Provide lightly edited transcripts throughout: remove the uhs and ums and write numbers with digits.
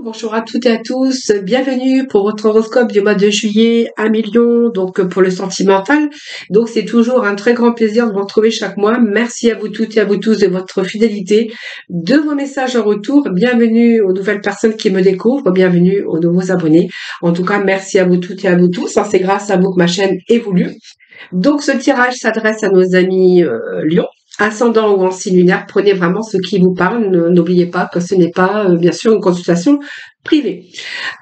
bonjour à toutes et à tous. Bienvenue pour votre horoscope du mois de juillet à Million, donc pour le sentimental. Donc c'est toujours un très grand plaisir de vous retrouver chaque mois. Merci à vous toutes et à vous tous de votre fidélité, de vos messages en retour. Bienvenue aux nouvelles personnes qui me découvrent, bienvenue aux nouveaux abonnés. En tout cas, merci à vous toutes et à vous tous. C'est grâce à vous que ma chaîne évolue. Donc ce tirage s'adresse à nos amis Lion, ascendant ou en signe lunaire. Prenez vraiment ce qui vous parle. N'oubliez pas que ce n'est pas bien sûr une consultation privée.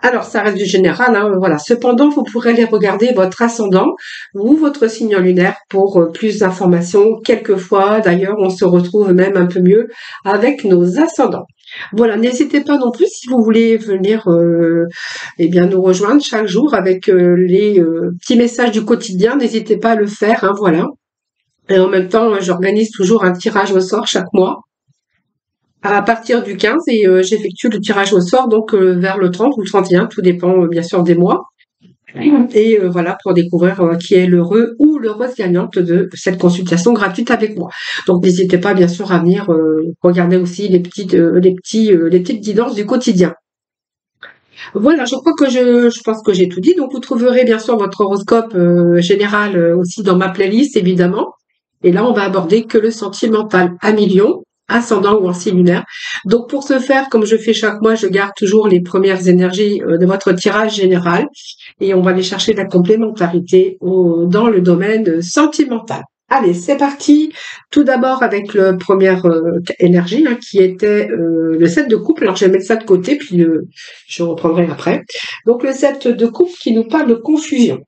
Alors ça reste du général, hein, voilà. Cependant, vous pourrez aller regarder votre ascendant ou votre signe lunaire pour plus d'informations. Quelquefois, d'ailleurs, on se retrouve même un peu mieux avec nos ascendants. Voilà, n'hésitez pas non plus si vous voulez venir eh bien nous rejoindre chaque jour avec les petits messages du quotidien. N'hésitez pas à le faire, hein, voilà. Et en même temps, j'organise toujours un tirage au sort chaque mois à partir du 15 et j'effectue le tirage au sort donc vers le 30 ou le 31, tout dépend bien sûr des mois. Et voilà, pour découvrir qui est l'heureux ou l'heureuse gagnante de cette consultation gratuite avec moi. Donc n'hésitez pas bien sûr à venir regarder aussi les petites guidances du quotidien. Voilà, je crois que je pense que j'ai tout dit. Donc vous trouverez bien sûr votre horoscope général aussi dans ma playlist évidemment. Et là, on va aborder que le sentimental à Million, ascendant ou en signe lunaire. Donc pour ce faire, comme je fais chaque mois, je garde toujours les premières énergies de votre tirage général et on va aller chercher la complémentarité dans le domaine sentimental. Allez, c'est parti. Tout d'abord avec la première énergie qui était le 7 de coupe. Alors je vais mettre ça de côté puis je reprendrai après. Donc le 7 de coupe qui nous parle de confusion.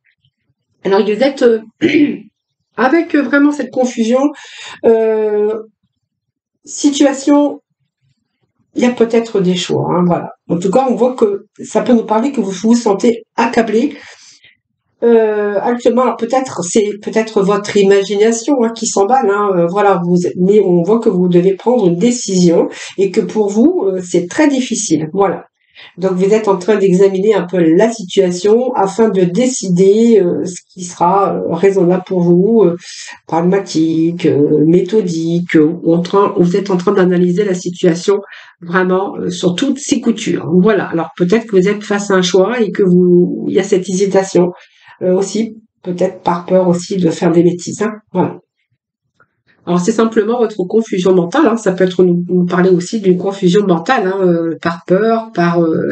Alors vous êtes avec vraiment cette confusion, situation, il y a peut-être des choix, hein, voilà. En tout cas, on voit que ça peut nous parler que vous vous sentez accablé actuellement. Alors peut-être c'est peut-être votre imagination qui s'emballe, hein, voilà. Mais on voit que vous devez prendre une décision et que pour vous c'est très difficile, voilà. Donc vous êtes en train d'examiner un peu la situation afin de décider ce qui sera raisonnable pour vous, pragmatique, méthodique. Vous êtes en train d'analyser la situation vraiment sur toutes ses coutures. Voilà. Alors peut-être que vous êtes face à un choix et que il y a cette hésitation aussi, peut-être par peur aussi de faire des bêtises. Hein. Voilà. Alors c'est simplement votre confusion mentale, hein. Ça peut être nous parler aussi d'une confusion mentale, hein, par peur,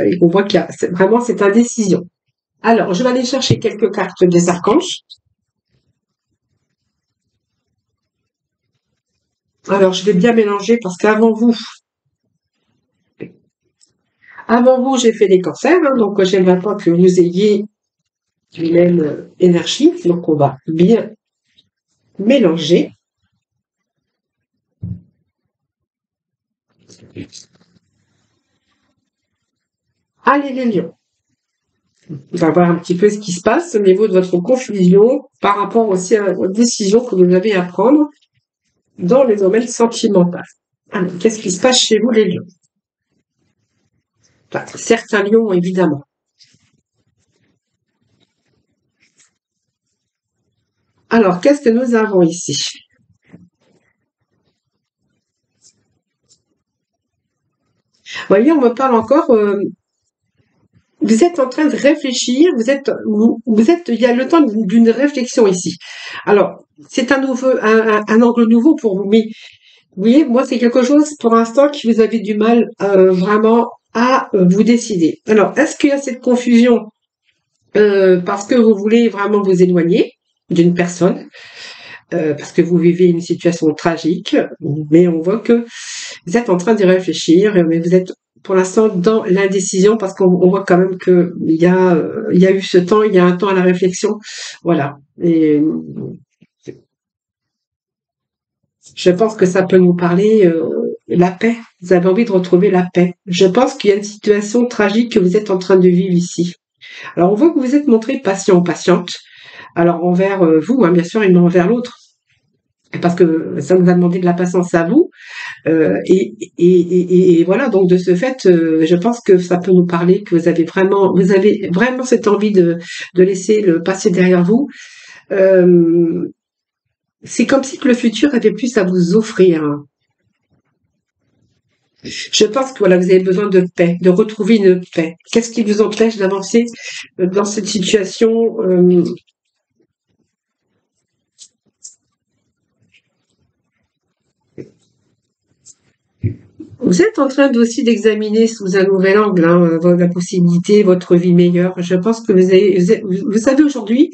et on voit qu'il y a vraiment cette indécision. Alors je vais aller chercher quelques cartes des archanges. Alors je vais bien mélanger parce qu'avant vous, j'ai fait des cancers, hein, donc j'aimerais pas que vous ayez une même énergie, donc on va bien mélanger. Allez les lions. On va voir un petit peu ce qui se passe au niveau de votre confusion par rapport aussi à votre décision que vous avez à prendre dans les domaines sentimentaux. Alors, qu'est-ce qui se passe chez vous les lions? Enfin, certains lions évidemment. Alors, qu'est-ce que nous avons ici? Vous voyez, on me parle encore... vous êtes en train de réfléchir, il y a le temps d'une réflexion ici. Alors, c'est un angle nouveau pour vous, mais vous voyez, moi, c'est quelque chose pour l'instant qui vous avez du mal vraiment à vous décider. Alors, est-ce qu'il y a cette confusion parce que vous voulez vraiment vous éloigner d'une personne, parce que vous vivez une situation tragique, mais on voit que vous êtes en train d'y réfléchir, mais vous êtes pour l'instant dans l'indécision parce qu'on voit quand même que il y a eu ce temps, il y a un temps à la réflexion, voilà. Et je pense que ça peut nous parler la paix. Vous avez envie de retrouver la paix. Je pense qu'il y a une situation tragique que vous êtes en train de vivre ici. Alors on voit que vous êtes montré patient ou patiente. Alors envers vous, hein, bien sûr, et non envers l'autre. Parce que ça nous a demandé de la patience à vous. Et voilà, donc de ce fait, je pense que ça peut nous parler que vous avez vraiment cette envie de laisser le passé derrière vous. C'est comme si que le futur avait plus à vous offrir. Je pense que voilà, vous avez besoin de paix, de retrouver une paix. Qu'est-ce qui vous empêche d'avancer dans cette situation Vous êtes en train aussi d'examiner sous un nouvel angle hein, la possibilité, votre vie meilleure. Je pense que vous savez aujourd'hui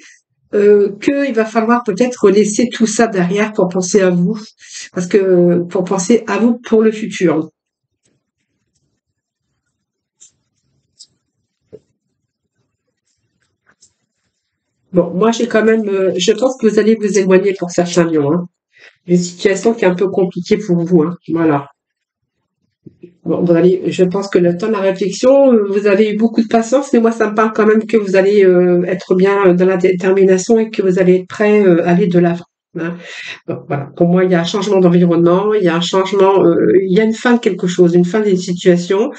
qu'il va falloir peut-être laisser tout ça derrière pour penser à vous, parce que pour penser à vous pour le futur. Bon, moi j'ai quand même, je pense que vous allez vous éloigner pour certains lions, hein. Une situation qui est un peu compliquée pour vous, hein. Voilà. Bon, vous allez, je pense que le temps de la réflexion, vous avez eu beaucoup de patience, mais moi ça me parle quand même que vous allez être bien dans la détermination et que vous allez être prêt à aller de l'avant, hein. Bon, voilà. Pour moi, il y a un changement d'environnement, il y a un changement, il y a une fin de quelque chose, une fin d'une situation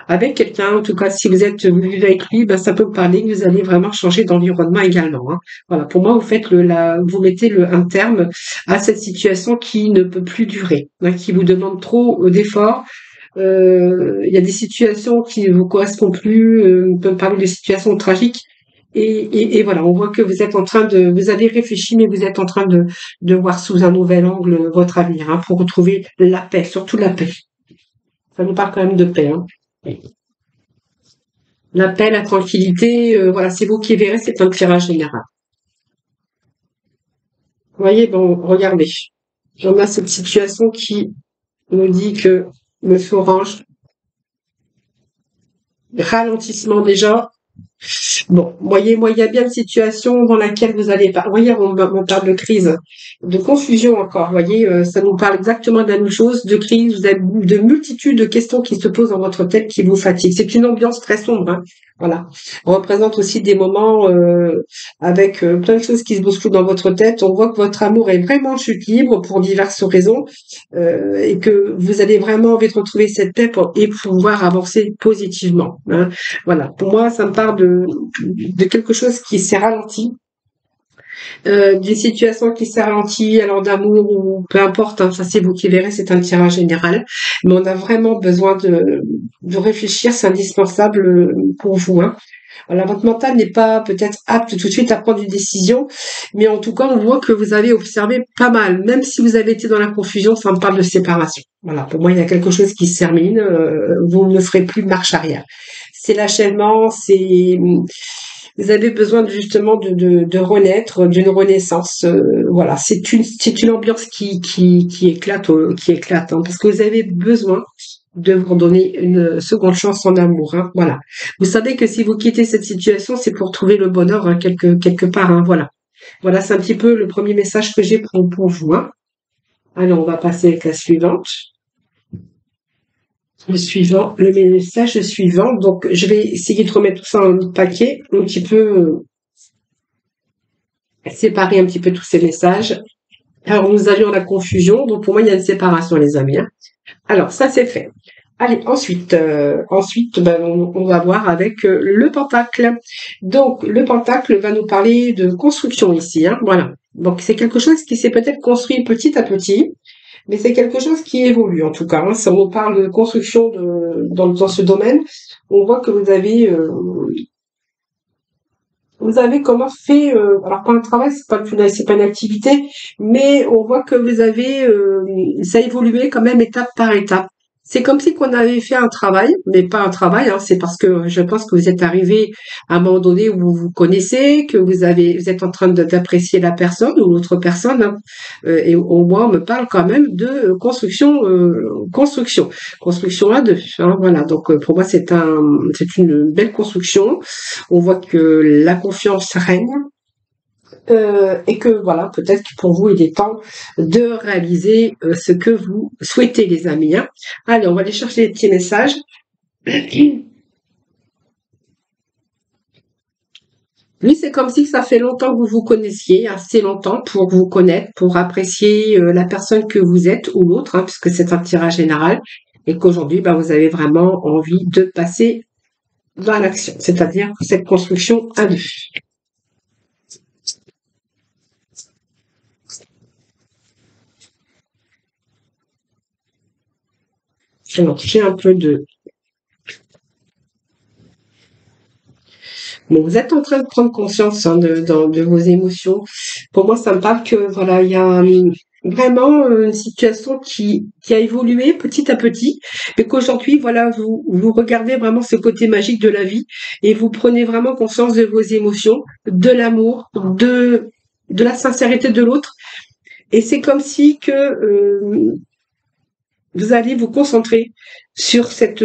avec quelqu'un. En tout cas, si vous vivez avec lui, ben, ça peut vous parler que vous allez vraiment changer d'environnement également, hein. Voilà. Pour moi, vous mettez un terme à cette situation qui ne peut plus durer, hein, qui vous demande trop d'efforts. Il y a des situations qui ne vous correspondent plus, on peut parler de situations tragiques. Et voilà, on voit que vous avez réfléchi, mais vous êtes en train de voir sous un nouvel angle votre avenir, hein, pour retrouver la paix, surtout la paix. Ça nous parle quand même de paix, hein. La paix, la tranquillité, voilà, c'est vous qui verrez, c'est un tirage général. Vous voyez, bon, regardez. On a cette situation qui nous dit que Monsieur Orange, ralentissement déjà. Bon, voyez, moi, il y a bien une situation dans laquelle vous allez pas. Voyez, on parle de crise, de confusion encore. Voyez, ça nous parle exactement de la même chose, de crise, vous avez de multitudes de questions qui se posent dans votre tête qui vous fatiguent. C'est une ambiance très sombre, hein. Voilà. On représente aussi des moments avec plein de choses qui se bousculent dans votre tête. On voit que votre amour est vraiment en chute libre pour diverses raisons et que vous avez vraiment envie de retrouver cette paix et pouvoir avancer positivement, hein. Voilà, pour moi, ça me parle de quelque chose qui s'est ralenti, d'une situation qui s'est ralentie, alors d'amour ou peu importe, hein, ça c'est vous qui verrez, c'est un tirage général. Mais on a vraiment besoin de réfléchir, c'est indispensable pour vous, hein. Voilà, votre mental n'est pas peut-être apte tout de suite à prendre une décision, mais en tout cas, on voit que vous avez observé pas mal. Même si vous avez été dans la confusion, ça me parle de séparation. Voilà, pour moi, il y a quelque chose qui se termine. Vous ne ferez plus de marche arrière. C'est l'achèvement, vous avez besoin justement de renaître, d'une renaissance. Voilà, c'est une ambiance qui éclate, hein, parce que vous avez besoin de vous donner une seconde chance en amour, hein, voilà. Vous savez que si vous quittez cette situation, c'est pour trouver le bonheur, hein, quelque part, hein, voilà. Voilà, c'est un petit peu le premier message que j'ai pour vous, hein. Alors, on va passer avec la suivante. Le message suivant. Donc, je vais essayer de remettre tout ça en paquet, un petit peu séparer un petit peu tous ces messages. Alors, nous avions la confusion, donc pour moi, il y a une séparation, les amis, hein. Alors, ça, c'est fait. Allez, ensuite, ben, on va voir avec le pentacle. Donc, le pentacle va nous parler de construction ici, hein, voilà. Donc, c'est quelque chose qui s'est peut-être construit petit à petit, mais c'est quelque chose qui évolue en tout cas, hein. Si on parle de construction dans ce domaine, on voit que vous avez comment fait, alors pas un travail, c'est pas une activité, mais on voit que ça a évolué quand même étape par étape. C'est comme si qu'on avait fait un travail, mais pas un travail, hein, c'est parce que je pense que vous êtes arrivé à un moment donné où vous vous connaissez, que vous êtes en train d'apprécier la personne ou l'autre personne, hein. Et au moins on me parle quand même de construction à deux, hein, voilà. Donc pour moi c'est une belle construction. On voit que la confiance règne et que voilà, peut-être que pour vous, il est temps de réaliser ce que vous souhaitez, les amis, hein. Allez, on va aller chercher les petits messages. Lui, c'est comme si ça fait longtemps que vous vous connaissiez, assez longtemps pour vous connaître, pour apprécier la personne que vous êtes ou l'autre, hein, puisque c'est un tirage général, et qu'aujourd'hui, bah, vous avez vraiment envie de passer dans l'action, c'est-à-dire cette construction à deux. Alors, j'ai un peu de... Bon, vous êtes en train de prendre conscience hein, de vos émotions. Pour moi, ça me parle que voilà, il y a vraiment une situation qui a évolué petit à petit, mais qu'aujourd'hui, voilà, vous regardez vraiment ce côté magique de la vie et vous prenez vraiment conscience de vos émotions, de l'amour, de la sincérité de l'autre. Et c'est comme si que vous allez vous concentrer sur cette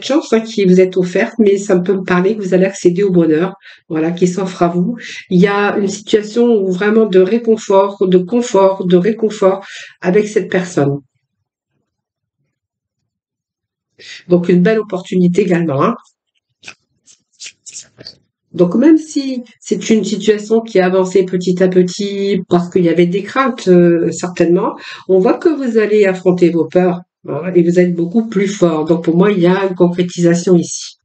chance hein, qui vous est offerte, mais ça peut me parler que vous allez accéder au bonheur, voilà, qui s'offre à vous. Il y a une situation où vraiment de réconfort, de confort, de réconfort avec cette personne. Donc une belle opportunité également. Hein. Donc même si c'est une situation qui a avancé petit à petit parce qu'il y avait des craintes certainement, on voit que vous allez affronter vos peurs hein, et vous êtes beaucoup plus fort. Donc pour moi, il y a une concrétisation ici.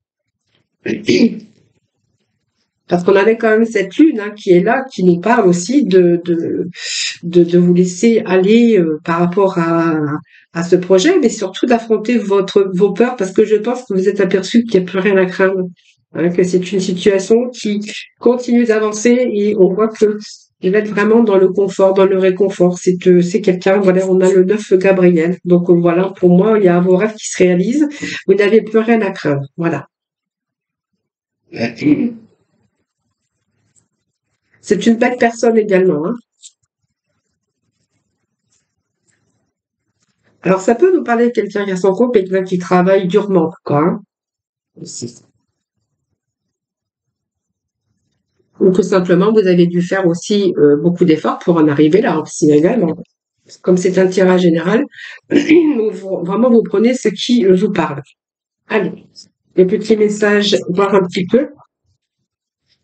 Parce qu'on avait quand même cette lune hein, qui est là, qui nous parle aussi de vous laisser aller par rapport à ce projet, mais surtout d'affronter vos peurs, parce que je pense que vous êtes aperçu qu'il n'y a plus rien à craindre, hein, que c'est une situation qui continue d'avancer et on voit que il va être vraiment dans le confort, dans le réconfort. C'est quelqu'un, voilà, on a le 9 Gabriel. Donc voilà, pour moi, il y a vos rêves qui se réalisent. Vous n'avez plus rien à craindre. Voilà. C'est une belle personne également. Hein. Alors, ça peut nous parler de quelqu'un qui a son compte et quelqu'un qui travaille durement, quoi. Hein. Ou que simplement, vous avez dû faire aussi beaucoup d'efforts pour en arriver là, aussi également. Comme c'est un tirage général, vraiment, vous prenez ce qui vous parle. Allez, les petits messages, voir un petit peu.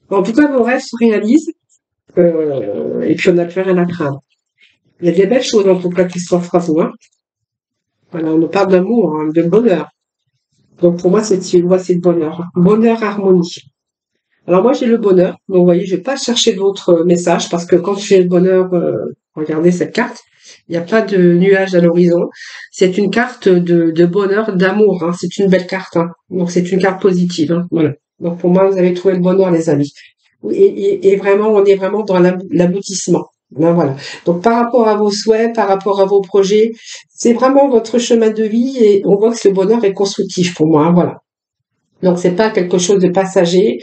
En tout cas, vos rêves se réalisent et puis on n'a plus rien à craindre. Il y a des belles choses en tout cas qui s'offrent à vous. Hein. Voilà, on nous parle d'amour, hein, de bonheur. Donc pour moi, c'est une voie, c'est le bonheur. Bonheur, harmonie. Alors moi, j'ai le bonheur. Donc vous voyez, je vais pas chercher d'autres messages parce que quand j'ai le bonheur, regardez cette carte, il n'y a pas de nuage à l'horizon. C'est une carte de bonheur, d'amour. Hein. C'est une belle carte. Hein. Donc c'est une carte positive. Hein. Voilà. Donc pour moi, vous avez trouvé le bonheur, les amis. Et vraiment, on est vraiment dans l'aboutissement. Ben voilà. Donc par rapport à vos souhaits, par rapport à vos projets, c'est vraiment votre chemin de vie et on voit que ce bonheur est constructif pour moi. Hein. Voilà. Donc c'est pas quelque chose de passager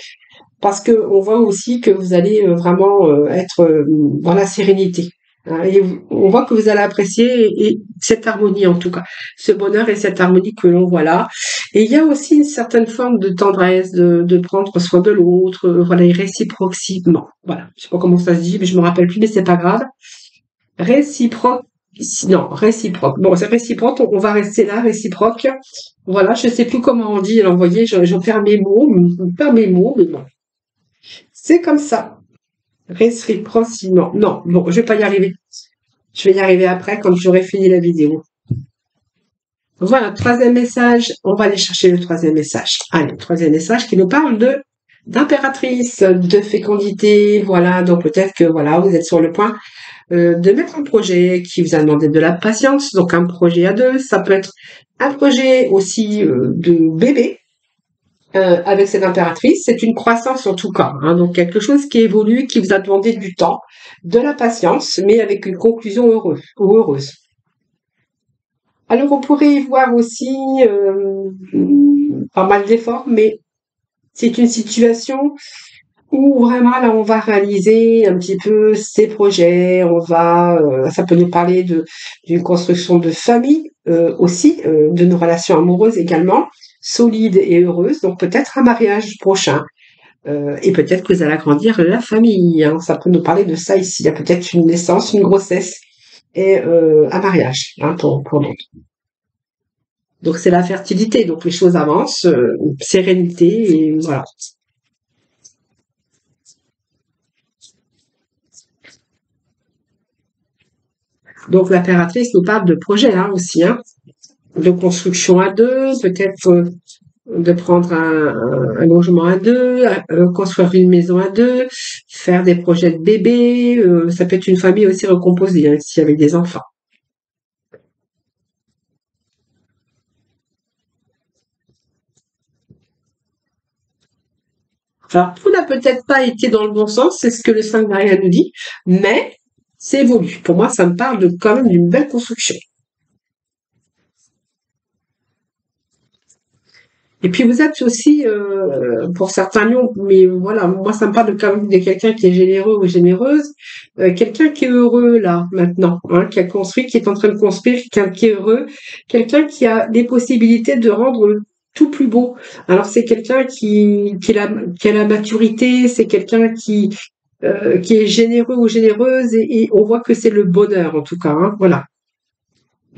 parce que on voit aussi que vous allez vraiment être dans la sérénité. Hein, et on voit que vous allez apprécier et cette harmonie en tout cas, ce bonheur et cette harmonie que l'on voit là. Et il y a aussi une certaine forme de tendresse, de prendre soin de l'autre, voilà, et réciproquement. Voilà, je sais pas comment ça se dit, mais je me rappelle plus, mais c'est pas grave. Réciproque, non, réciproque. Bon, c'est réciproque, on va rester là, réciproque. Voilà, je sais plus comment on dit. Alors, vous voyez, je perds mes mots, mais bon. C'est comme ça. Réciproquement. Non, bon, je vais pas y arriver. Je vais y arriver après quand j'aurai fini la vidéo. Voilà, troisième message. On va aller chercher le troisième message. Allez, troisième message qui nous parle d'impératrice, de fécondité. Voilà, donc peut-être que voilà, vous êtes sur le point de mettre un projet qui vous a demandé de la patience. Donc un projet à deux. Ça peut être un projet aussi de bébé. Avec cette impératrice, c'est une croissance en tout cas, hein, donc quelque chose qui évolue, qui vous a demandé du temps, de la patience, mais avec une conclusion heureuse. Alors on pourrait y voir aussi pas mal d'efforts, mais c'est une situation où vraiment là on va réaliser un petit peu ses projets, ça peut nous parler d'une construction de famille aussi, de nos relations amoureuses également, solides et heureuses, donc peut-être un mariage prochain. Et peut-être que vous allez agrandir la famille. Hein. Ça peut nous parler de ça ici. Il y a peut-être une naissance, une grossesse et un mariage hein, pour d'autres. Donc c'est la fertilité. Donc les choses avancent, sérénité et voilà. Donc l'impératrice nous parle de projet hein, aussi, hein, de construction à deux, peut-être de prendre un logement à deux, construire une maison à deux, faire des projets de bébé. Ça peut être une famille aussi recomposée hein, ici avec des enfants. Alors, tout n'a peut-être pas été dans le bon sens, c'est ce que le 5 Maria nous dit, mais c'est évolue. Pour moi, ça me parle de quand même d'une belle construction. Et puis vous êtes aussi, pour certains lions, mais voilà, moi ça me parle de quand même de quelqu'un qui est généreux ou généreuse, quelqu'un qui est heureux là maintenant, hein, qui a construit, qui est en train de construire, quelqu'un qui est heureux, quelqu'un qui a des possibilités de rendre tout plus beau. Alors c'est quelqu'un qui a la maturité, c'est quelqu'un qui est généreux ou généreuse et on voit que c'est le bonheur en tout cas, hein, voilà.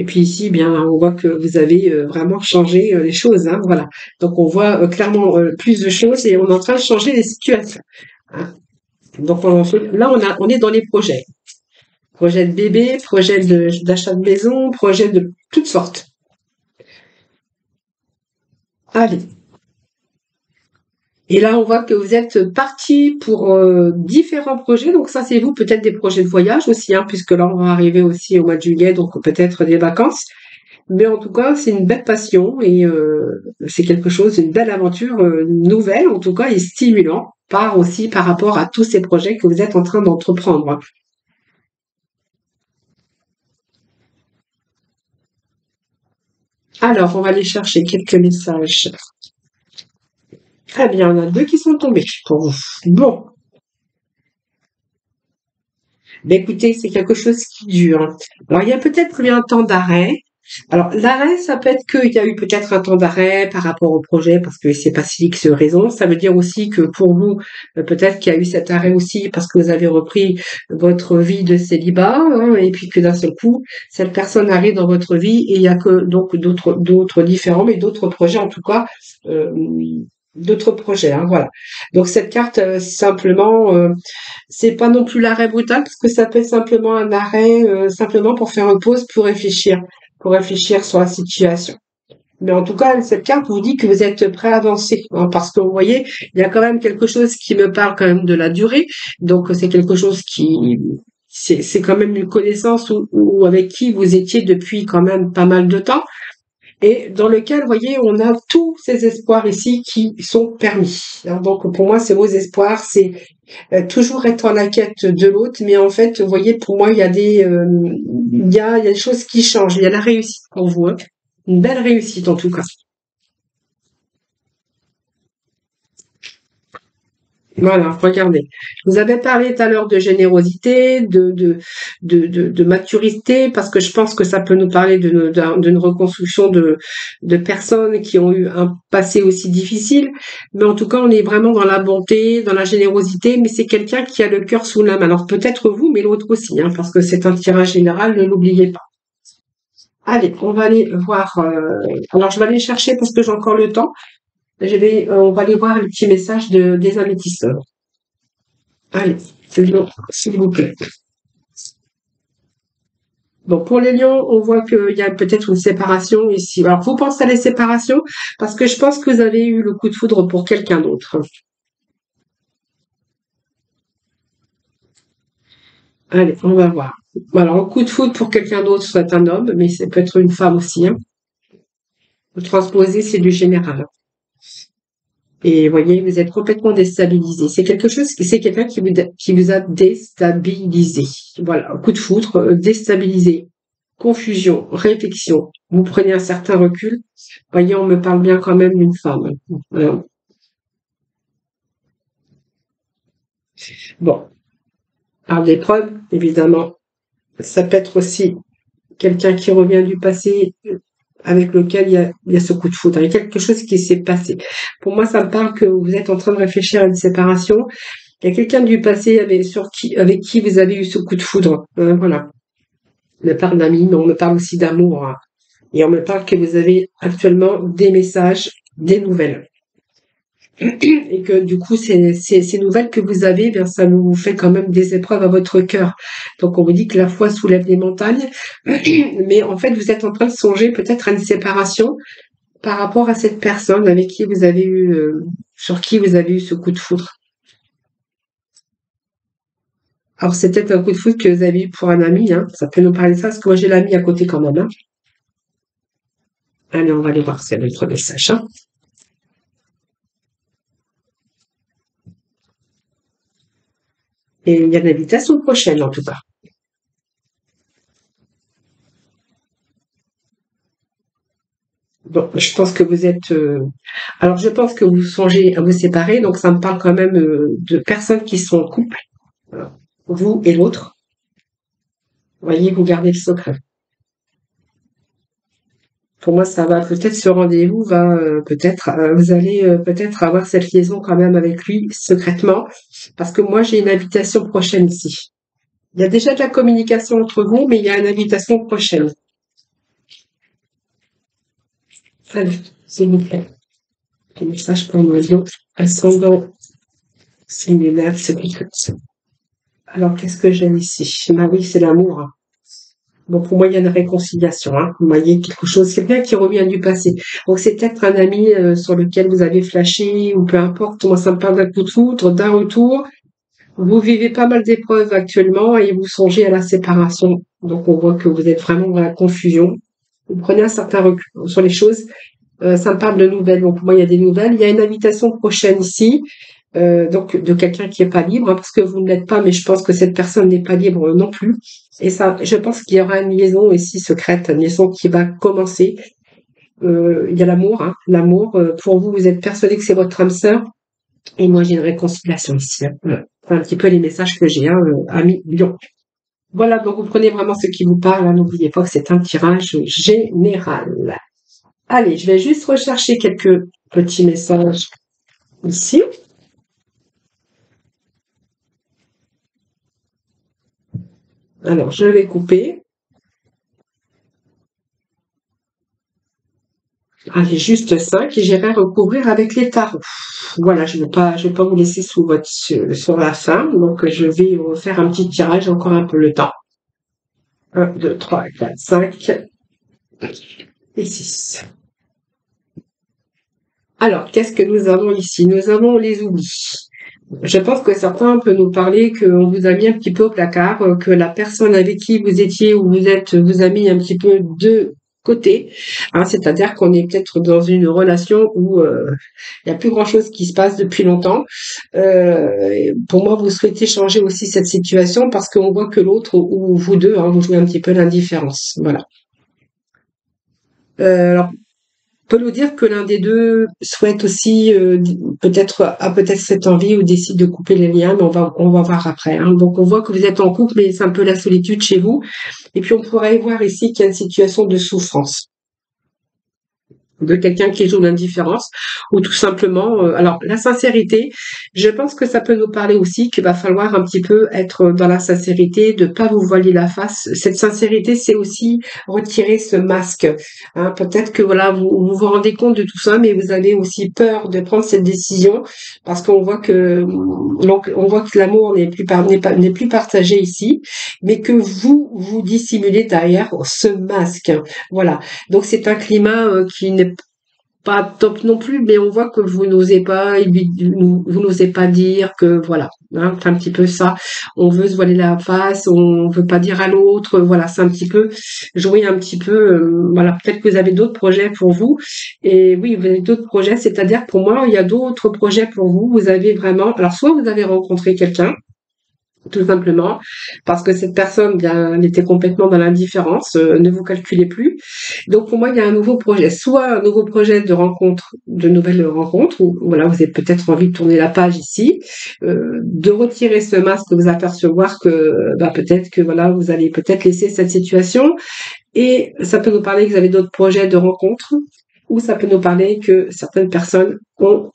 Et puis ici, bien, on voit que vous avez vraiment changé les choses, hein, voilà. Donc on voit clairement plus de choses et on est en train de changer les situations, hein. Donc là, on est dans les projets. Projet de bébé, projet d'achat de maison, projet de toutes sortes. Allez. Et là, on voit que vous êtes parti pour différents projets. Donc ça, c'est vous, peut-être des projets de voyage aussi, hein, puisque là, on va arriver aussi au mois de juillet, donc peut-être des vacances. Mais en tout cas, c'est une belle passion et c'est quelque chose, une belle aventure nouvelle en tout cas et stimulant, par rapport à tous ces projets que vous êtes en train d'entreprendre. Alors, on va aller chercher quelques messages. Très bien, on a deux qui sont tombés pour vous. Bon, ben écoutez, c'est quelque chose qui dure. Alors, il y a peut-être eu un temps d'arrêt. Alors, l'arrêt, ça peut être qu'il y a eu peut-être un temps d'arrêt par rapport au projet parce que c'est pas si X raison. Ça veut dire aussi que pour vous, peut-être qu'il y a eu cet arrêt aussi parce que vous avez repris votre vie de célibat, hein, et puis que d'un seul coup, cette personne arrive dans votre vie et il y a que donc d'autres différents, mais d'autres projets en tout cas, euh, d'autres projets, hein, voilà. Donc cette carte, simplement, c'est pas non plus l'arrêt brutal parce que ça peut être simplement un arrêt, simplement pour faire une pause, pour réfléchir sur la situation. Mais en tout cas, cette carte vous dit que vous êtes prêt à avancer, hein, parce que vous voyez, il y a quand même quelque chose qui me parle quand même de la durée. Donc c'est quelque chose c'est quand même une connaissance ou avec qui vous étiez depuis quand même pas mal de temps et dans lequel, vous voyez, on a tous ces espoirs ici qui sont permis, hein. Donc pour moi, ces beaux espoirs, c'est toujours être en la quête de l'autre, mais en fait, vous voyez, pour moi, il y a des choses qui changent. Il y a la réussite pour vous, hein. Une belle réussite en tout cas. Voilà, regardez. Je vous avais parlé tout à l'heure de générosité, de maturité, parce que je pense que ça peut nous parler d'une reconstruction de personnes qui ont eu un passé aussi difficile. Mais en tout cas, on est vraiment dans la bonté, dans la générosité, mais c'est quelqu'un qui a le cœur sous la main. Alors peut-être vous, mais l'autre aussi, hein, parce que c'est un tirage général, ne l'oubliez pas. Allez, on va aller voir. Alors je vais aller chercher parce que j'ai encore le temps. On va aller voir le petit message des améthysteurs. Allez, s'il vous plaît. Bon, pour les lions, on voit qu'il y a peut-être une séparation ici. Alors, vous pensez à les séparations parce que je pense que vous avez eu le coup de foudre pour quelqu'un d'autre. Allez, on va voir. Alors, le coup de foudre pour quelqu'un d'autre, c'est un homme, mais ça peut être une femme aussi, hein. Vous transposez, c'est du général. Et vous voyez, vous êtes complètement déstabilisé. C'est quelqu'un qui vous a déstabilisé. Voilà, un coup de foudre, déstabilisé, confusion, réflexion. Vous prenez un certain recul. Vous voyez, on me parle bien quand même d'une femme. Voilà. Bon, alors des preuves, évidemment. Ça peut être aussi quelqu'un qui revient du passé avec lequel il y a ce coup de foudre. Il y a quelque chose qui s'est passé. Pour moi, ça me parle que vous êtes en train de réfléchir à une séparation. Il y a quelqu'un du passé avec qui vous avez eu ce coup de foudre. Voilà. On me parle d'amis, mais on me parle aussi d'amour, hein. Et on me parle que vous avez actuellement des messages, des nouvelles. Et que du coup, ces nouvelles que vous avez, bien, ça vous fait quand même des épreuves à votre cœur. Donc on vous dit que la foi soulève les montagnes, mais en fait, vous êtes en train de songer peut-être à une séparation par rapport à cette personne avec qui vous avez eu, sur qui vous avez eu ce coup de foudre. Alors c'est peut-être un coup de foudre que vous avez eu pour un ami, hein. Ça peut nous parler de ça, parce que moi j'ai l'ami à côté quand même, hein. Allez, on va aller voir si c'est notre message, hein. Et il y a l'invitation prochaine, en tout cas. Bon, je pense que vous êtes. Alors, je pense que vous songez à vous séparer, donc ça me parle quand même de personnes qui sont en couple, vous et l'autre. Vous voyez, vous gardez le secret. Pour moi, ça va peut-être ce rendez-vous va peut-être vous allez peut-être avoir cette liaison quand même avec lui secrètement, parce que moi j'ai une invitation prochaine ici. Il y a déjà de la communication entre vous, mais il y a une invitation prochaine. Allez, s'il vous plaît. Un message pour moi, donc, ascendant, similaire, c'est ça. Alors, qu'est-ce que j'ai ici? Bah oui, c'est l'amour, hein. Bon, pour moi, il y a une réconciliation, hein. Vous voyez, quelque chose, quelqu'un qui revient du passé. Donc, c'est peut-être un ami sur lequel vous avez flashé, ou peu importe. Moi, ça me parle d'un coup de foudre, d'un retour. Vous vivez pas mal d'épreuves actuellement et vous songez à la séparation. Donc, on voit que vous êtes vraiment dans la confusion. Vous prenez un certain recul sur les choses. Ça me parle de nouvelles. Donc, pour moi, il y a des nouvelles. Il y a une invitation prochaine ici. Donc de quelqu'un qui est pas libre, hein, parce que vous ne l'êtes pas, mais je pense que cette personne n'est pas libre non plus. Et ça, je pense qu'il y aura une liaison ici secrète, une liaison qui va commencer. Il y a l'amour, hein, l'amour. Pour vous, vous êtes persuadé que c'est votre âme sœur, et moi j'ai une réconciliation ici, hein. Voilà. C'est un petit peu les messages que j'ai, hein, ami Lion. Voilà, donc vous prenez vraiment ce qui vous parle, hein, n'oubliez pas que c'est un tirage général. Allez, je vais juste rechercher quelques petits messages ici. Alors, je vais couper. Allez, juste 5 et j'irai recouvrir avec les tarots. Voilà, je vais pas vous laisser sur la fin, donc je vais faire un petit tirage, encore un peu le temps. 1, 2, 3, 4, 5 et 6. Alors, qu'est-ce que nous avons ici? Nous avons les oublis. Je pense que certains peuvent nous parler qu'on vous a mis un petit peu au placard, que la personne avec qui vous étiez ou vous êtes vous a mis un petit peu de côté, hein, c'est-à-dire qu'on est peut-être dans une relation où il n'y a plus grand-chose qui se passe depuis longtemps. Pour moi, vous souhaitez changer aussi cette situation parce qu'on voit que l'autre ou vous deux, hein, vous jouez un petit peu l'indifférence. Voilà. Alors, peut nous dire que l'un des deux souhaite aussi a peut-être cette envie ou décide de couper les liens, mais on va voir après, hein. Donc on voit que vous êtes en couple, mais c'est un peu la solitude chez vous. Et puis on pourrait voir ici qu'il y a une situation de souffrance de quelqu'un qui joue l'indifférence ou tout simplement alors la sincérité, je pense que ça peut nous parler aussi qu'il va falloir un petit peu être dans la sincérité, de pas vous voiler la face. Cette sincérité, c'est aussi retirer ce masque, hein. Peut-être que voilà, vous rendez compte de tout ça, mais vous avez aussi peur de prendre cette décision parce qu'on voit que donc on voit que l'amour n'est plus partagé ici, mais que vous dissimulez derrière ce masque. Voilà. Donc c'est un climat qui n'est pas top non plus, mais on voit que vous n'osez pas, vous n'osez pas dire que voilà, hein, c'est un petit peu ça. On veut se voiler la face, on veut pas dire à l'autre, voilà, c'est un petit peu jouer un petit peu, voilà, peut-être que vous avez d'autres projets pour vous. Et oui, vous avez d'autres projets, c'est-à-dire pour moi, il y a d'autres projets pour vous. Vous avez vraiment, alors soit vous avez rencontré quelqu'un, tout simplement, parce que cette personne, bien, elle était complètement dans l'indifférence, ne vous calculez plus. Donc pour moi, il y a un nouveau projet, soit un nouveau projet de rencontre, de nouvelles rencontres, où voilà, vous avez peut-être envie de tourner la page ici, de retirer ce masque, de vous apercevoir que bah, peut-être que voilà, vous allez peut-être laisser cette situation, et ça peut nous parler que vous avez d'autres projets de rencontres, ou ça peut nous parler que certaines personnes ont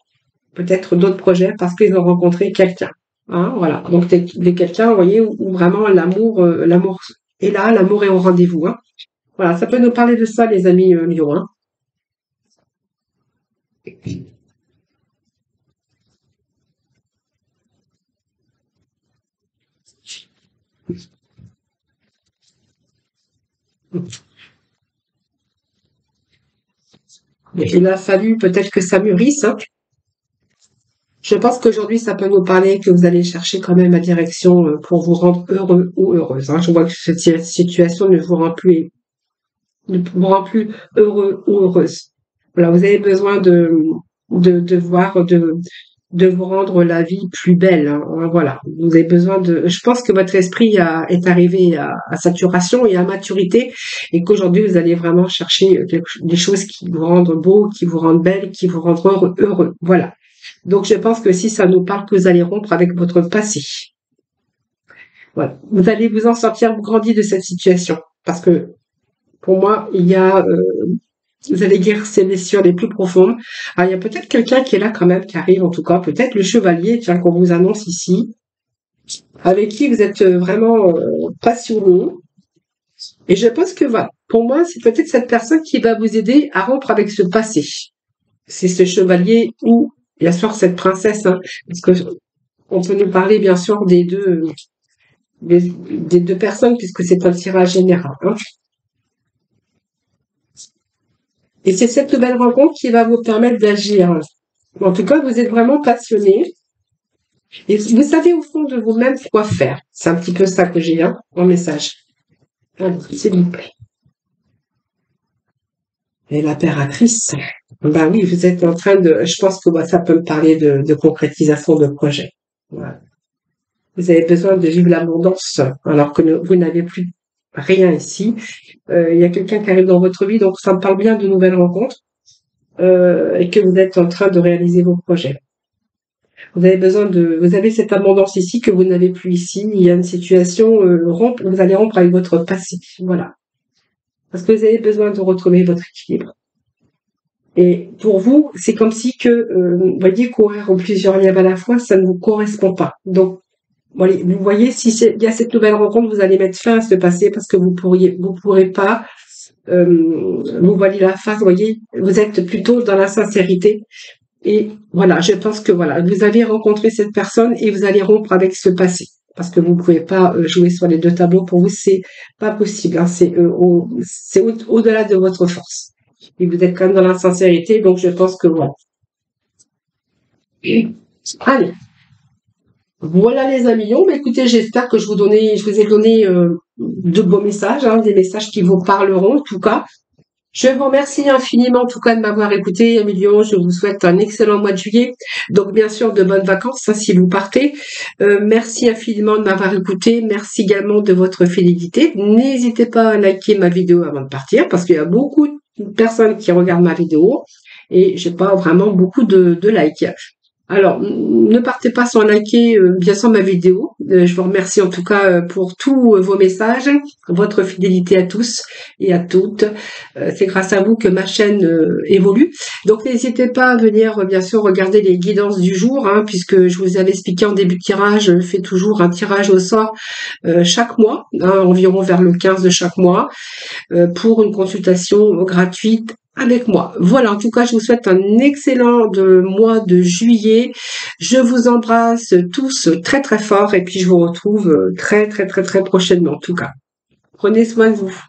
peut-être d'autres projets parce qu'ils ont rencontré quelqu'un. Hein, voilà. Donc des quelqu'un, vous voyez, où vraiment l'amour est là, l'amour est au rendez-vous, hein. Voilà, ça peut nous parler de ça, les amis Lyon, hein. Et il a fallu peut-être que ça mûrisse, hein. Je pense qu'aujourd'hui, ça peut nous parler que vous allez chercher quand même la direction pour vous rendre heureux ou heureuse, hein. Je vois que cette situation ne vous rend plus heureux ou heureuse. Voilà, vous avez besoin de voir, de vous rendre la vie plus belle. Hein. Voilà, vous avez besoin de. Je pense que votre esprit est arrivé à saturation et à maturité, et qu'aujourd'hui vous allez vraiment chercher des choses qui vous rendent beau, qui vous rendent belle, qui vous rendent heureux. Voilà. Donc je pense que si ça nous parle, que vous allez rompre avec votre passé. Voilà. Vous allez vous en sortir grandi de cette situation, parce que pour moi, il y a vous allez guérir ces blessures les plus profondes. Alors, il y a peut-être quelqu'un qui est là quand même, qui arrive en tout cas, peut-être le chevalier, tiens, qu'on vous annonce ici, avec qui vous êtes vraiment passionné. Et je pense que voilà, pour moi, c'est peut-être cette personne qui va vous aider à rompre avec ce passé. C'est ce chevalier ou, bien sûr, cette princesse, hein, parce que on peut nous parler, bien sûr, des deux personnes, puisque c'est un tirage général. Hein. Et c'est cette nouvelle rencontre qui va vous permettre d'agir. En tout cas, vous êtes vraiment passionné. Et vous savez au fond de vous-même quoi faire. C'est un petit peu ça que j'ai en message. Alors, s'il vous plaît. Et l'impératrice. Ben oui, vous êtes en train de... Je pense que ça peut me parler de concrétisation de projet. Voilà. Vous avez besoin de vivre l'abondance alors que vous n'avez plus rien ici. Il y a quelqu'un qui arrive dans votre vie, donc ça me parle bien de nouvelles rencontres et que vous êtes en train de réaliser vos projets. Vous avez cette abondance ici que vous n'avez plus ici. Il y a une situation, vous allez rompre avec votre passé. Voilà. Parce que vous avez besoin de retrouver votre équilibre. Et pour vous, c'est comme si vous voyez, courir en plusieurs lieux à la fois, ça ne vous correspond pas. Donc, vous voyez, il y a cette nouvelle rencontre, vous allez mettre fin à ce passé parce que vous pourrez pas, vous voyez la face, vous voyez, vous êtes plutôt dans la sincérité. Et voilà, je pense que voilà, vous avez rencontré cette personne et vous allez rompre avec ce passé. Parce que vous ne pouvez pas jouer sur les deux tableaux. Pour vous, c'est pas possible. Hein, c'est au-delà de votre force. Et vous êtes quand même dans la sincérité, donc je pense que voilà. Allez. Voilà les amis. Bah, écoutez, j'espère que je vous ai donné de beaux messages, hein, des messages qui vous parleront en tout cas. Je vous remercie infiniment en tout cas de m'avoir écouté, Emilio. Je vous souhaite un excellent mois de juillet. Donc bien sûr de bonnes vacances hein, si vous partez. Merci infiniment de m'avoir écouté. Merci également de votre fidélité. N'hésitez pas à liker ma vidéo avant de partir parce qu'il y a beaucoup de personnes qui regardent ma vidéo et j'ai pas vraiment beaucoup de likes. Alors, ne partez pas sans liker bien sûr ma vidéo. Je vous remercie en tout cas pour tous vos messages, votre fidélité à tous et à toutes. C'est grâce à vous que ma chaîne évolue. Donc, n'hésitez pas à venir bien sûr regarder les guidances du jour, hein, puisque je vous avais expliqué en début de tirage, je fais toujours un tirage au sort chaque mois, hein, environ vers le 15 de chaque mois, pour une consultation gratuite avec moi. Voilà, en tout cas, je vous souhaite un excellent mois de juillet. Je vous embrasse tous très très fort et puis je vous retrouve très très très très prochainement en tout cas. Prenez soin de vous.